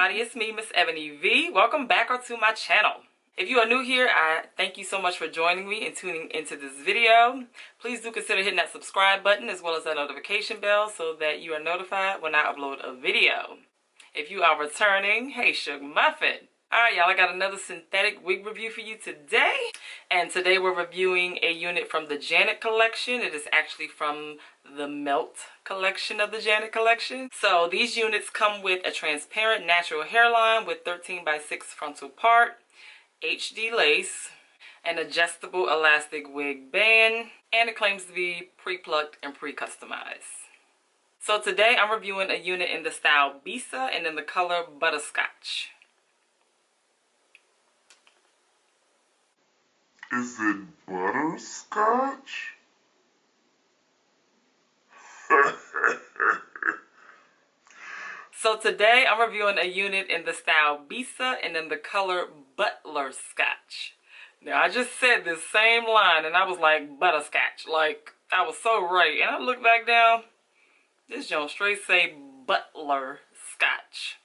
everybody, it's me, MsEbonyVee. Welcome back onto my channel. If you are new here, I thank you so much for joining me and tuning into this video. Please do consider hitting that subscribe button as well as that notification bell so that you are notified when I upload a video. If you are returning, hey Shug Muffin. Alright y'all, I got another synthetic wig review for you today. And today we're reviewing a unit from the Janet collection. It is actually from the Melt collection of the Janet collection. So these units come with a transparent natural hairline with 13x6 frontal part, HD lace, an adjustable elastic wig band, and it claims to be pre-plucked and pre-customized. So today I'm reviewing a unit in the style BISA and in the color Butterscotch. Is it butterscotch? So today I'm reviewing a unit in the style BISA and in the color Butterscotch. Now I just said this same line and I was like butterscotch, like I was so right. And I look back down, this joint straight say Butterscotch.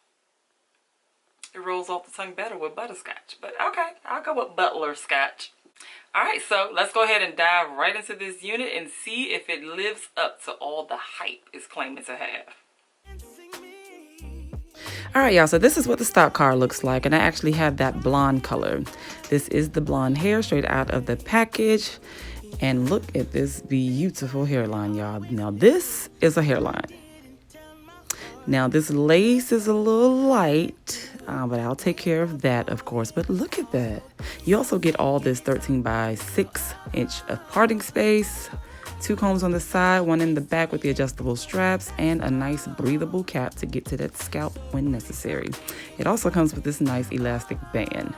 It rolls off the tongue better with butterscotch, but okay, I'll go with Butterscotch. Alright, so let's go ahead and dive right into this unit and see if it lives up to all the hype it's claiming to have. Alright y'all, so this is what the stock card looks like, and I actually have that blonde color. This is the blonde hair straight out of the package, and look at this beautiful hairline, y'all. Now this is a hairline. Now this lace is a little light, but I'll take care of that, of course. But look at that. You also get all this 13x6 inch of parting space, 2 combs on the side, 1 in the back with the adjustable straps, and a nice breathable cap to get to that scalp when necessary. It also comes with this nice elastic band.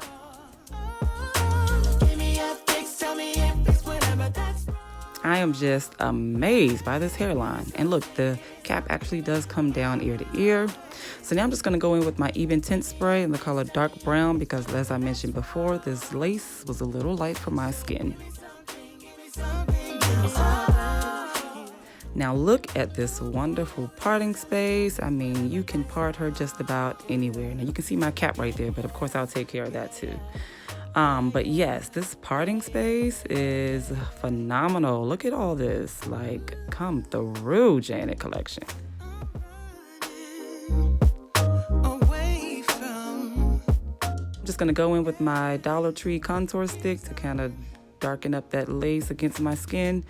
I am just amazed by this hairline. And look, the cap actually does come down ear to ear. So now I'm just going to go in with my Even Tint spray in the color dark brown because, as I mentioned before, this lace was a little light for my skin. Now look at this wonderful parting space. I mean, you can part her just about anywhere. Now you can see my cap right there, but of course I'll take care of that too. But yes, this parting space is phenomenal. Look at all this, like, come through, Janet collection. I'm just gonna go in with my Dollar Tree contour stick to kind of darken up that lace against my skin,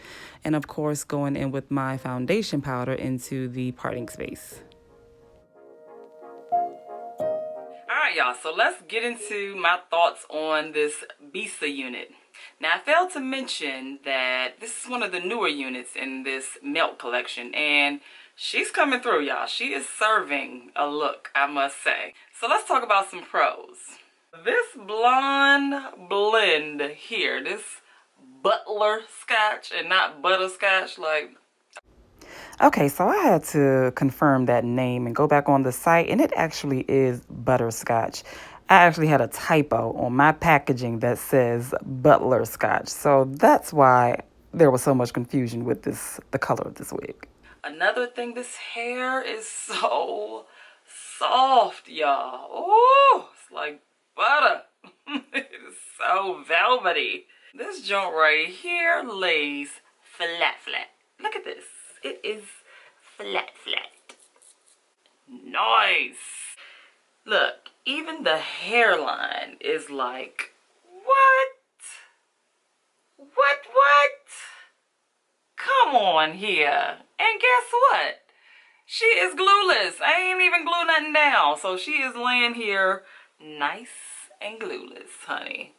and of course going in with my foundation powder into the parting space. Alright y'all, so let's get into my thoughts on this BISA unit. Now I failed to mention that this is one of the newer units in this Melt collection, and she's coming through, y'all. She is serving a look, I must say. So let's talk about some pros. This blonde blend here, this Butterscotch and not Butterscotch, like. Okay, so I had to confirm that name and go back on the site, and it actually is Butterscotch. I actually had a typo on my packaging that says Butterscotch, so that's why there was so much confusion with the color of this wig. Another thing, this hair is so soft, y'all. Oh, it's like butter. It is so velvety. This joint right here lays flat. Look at this. It is flat. Nice. Look, even the hairline is like, what? Come on here. And guess what? She is glueless. I ain't even glue nothing down. So she is laying here nice and glueless, honey.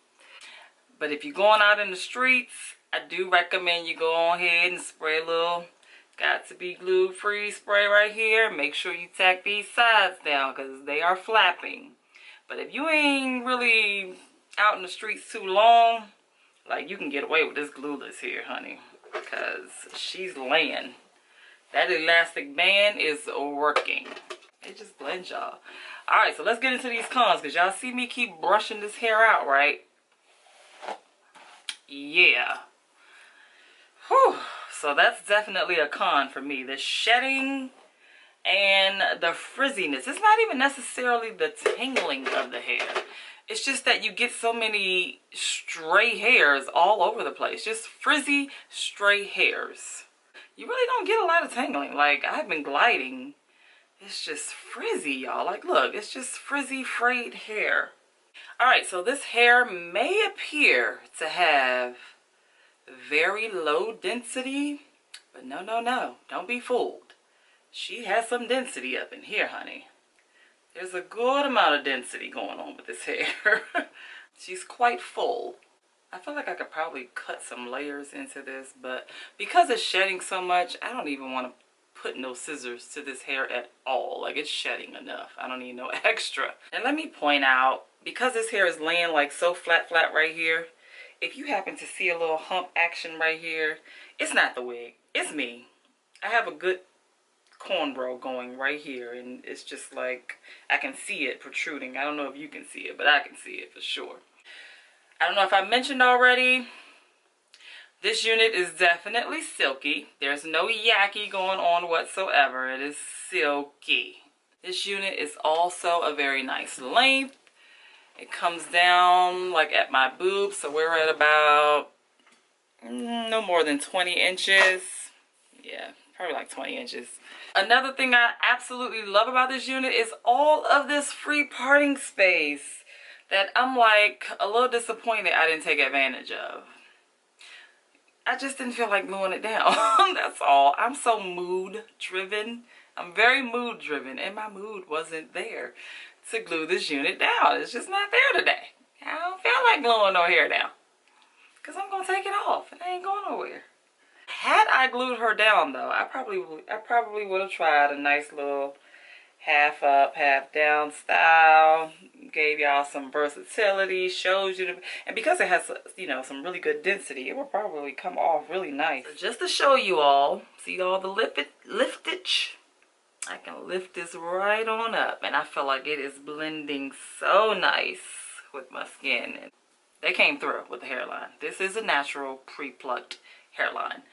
But if you're going out in the streets, I do recommend you go on ahead and spray a little got to be glue free spray right here. Make sure you tack these sides down because they are flapping. But if you ain't really out in the streets too long, like, you can get away with this glueless here, honey, because she's laying. That elastic band is working. It just blends, y'all. Alright, so let's get into these cons because y'all see me keep brushing this hair out, right? Yeah. Whew. So that's definitely a con for me. The shedding and the frizziness. It's not even necessarily the tangling of the hair. It's just that you get so many stray hairs all over the place. Just frizzy, stray hairs. You really don't get a lot of tangling. Like, I've been gliding. It's just frizzy, y'all. Like, look, it's just frizzy, frayed hair. All right, so this hair may appear to have very low density, but no, no, no. Don't be fooled. She has some density up in here, honey. There's a good amount of density going on with this hair. She's quite full. I feel like I could probably cut some layers into this, but because it's shedding so much, I don't even want to put no scissors to this hair at all. Like, it's shedding enough. I don't need no extra. And let me point out, because this hair is laying like so flat right here, if you happen to see a little hump action right here, it's not the wig, it's me. I have a good cornrow going right here, and it's just like I can see it protruding. I don't know if you can see it, but I can see it for sure. I don't know if I mentioned already, this unit is definitely silky. There's no yucky going on whatsoever. It is silky. This unit is also a very nice length. It comes down like at my boobs, so we're at about no more than 20 inches. Yeah, probably like 20 inches. Another thing I absolutely love about this unit is all of this free parting space that I'm like a little disappointed I didn't take advantage of. I just didn't feel like gluing it down. That's all. I'm so mood driven. I'm very mood driven, and my mood wasn't there to glue this unit down. It's just not there today. I don't feel like gluing no hair down, because I'm going to take it off. It ain't going nowhere. Had I glued her down, though, I probably would have tried a nice little half up, half down style. Gave y'all some versatility, shows you, and because it has, you know, some really good density, it will probably come off really nice. So just to show you all, see all the liftage? I can lift this right on up, and I feel like it is blending so nice with my skin. And they came through with the hairline. This is a natural pre-plucked hairline.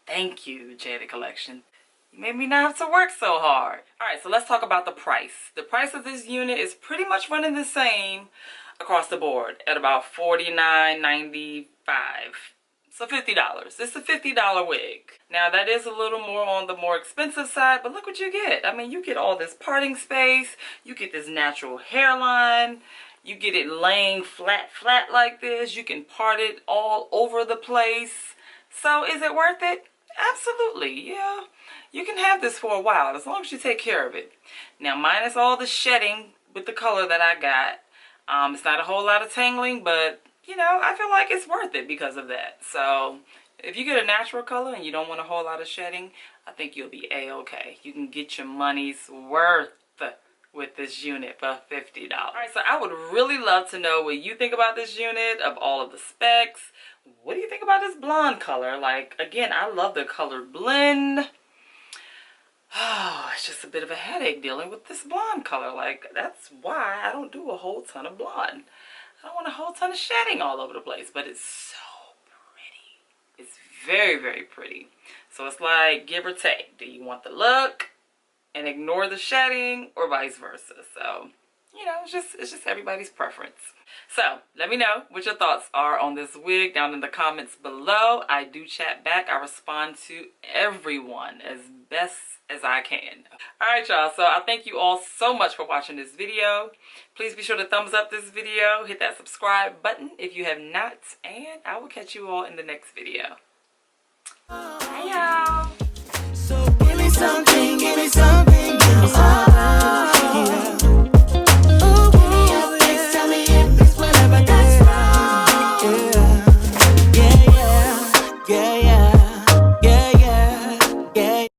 Thank you, Jada Collection. You made me not have to work so hard. All right, so let's talk about the price. The price of this unit is pretty much running the same across the board at about $49.95. So $50. It's a $50 wig. Now that is a little more on the more expensive side, but look what you get. I mean, you get all this parting space. You get this natural hairline. You get it laying flat like this. You can part it all over the place. So is it worth it? Absolutely, yeah. You can have this for a while as long as you take care of it. Now, minus all the shedding with the color that I got. It's not a whole lot of tangling, but, you know, I feel like it's worth it because of that. So, if you get a natural color and you don't want a whole lot of shedding, I think you'll be A-okay. You can get your money's worth with this unit for $50. All right, so I would really love to know what you think about this unit, of all of the specs. What do you think about this blonde color? Like, again, I love the color blend. Oh, it's just a bit of a headache dealing with this blonde color. Like, that's why I don't do a whole ton of blonde. I don't want a whole ton of shedding all over the place, but it's so pretty. It's very, very pretty. So it's like give or take. Do you want the look and ignore the shedding, or vice versa? So, you know, it's just everybody's preference. So let me know what your thoughts are on this wig down in the comments below. I do chat back. I respond to everyone as best as I can. All right, y'all. So I thank you all so much for watching this video. Please be sure to thumbs up this video. Hit that subscribe button if you have not. And I will catch you all in the next video. Bye, y'all. So give me some